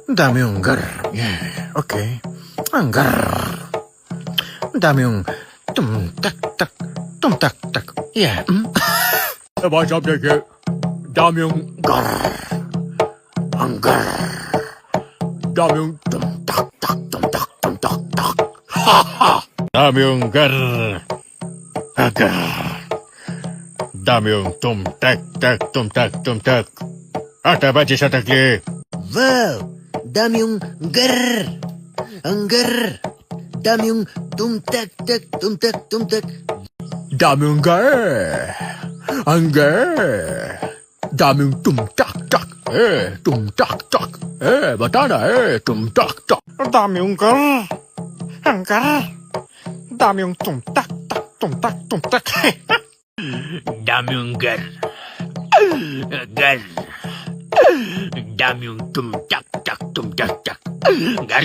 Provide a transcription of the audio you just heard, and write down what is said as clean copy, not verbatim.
Dami yung gar. Yeah, okay. Ang gar. Dami yung tum-tak-tak, tum-tak-tak. Yeah. Başa peki. Damyong Gar. Ang gar. damyong Tum-tak-tak, tum-tak, tum-tak-tak. damyong gar. Agar. Damyong tum tak tak. Ata baca satakli. Wow! Dami yung gar! Ang gar! Dami yung tumtak-tak, tumtak-tumtak. Damyong gar. Anggar. Damyong tum tak tak. Tum tak tak. Batana tum tak tak. Damyong gar. Ang gar. Damyong tumtak tak, tumtak. Damyong gar. Gar. Damyong tum tak tak. Gar.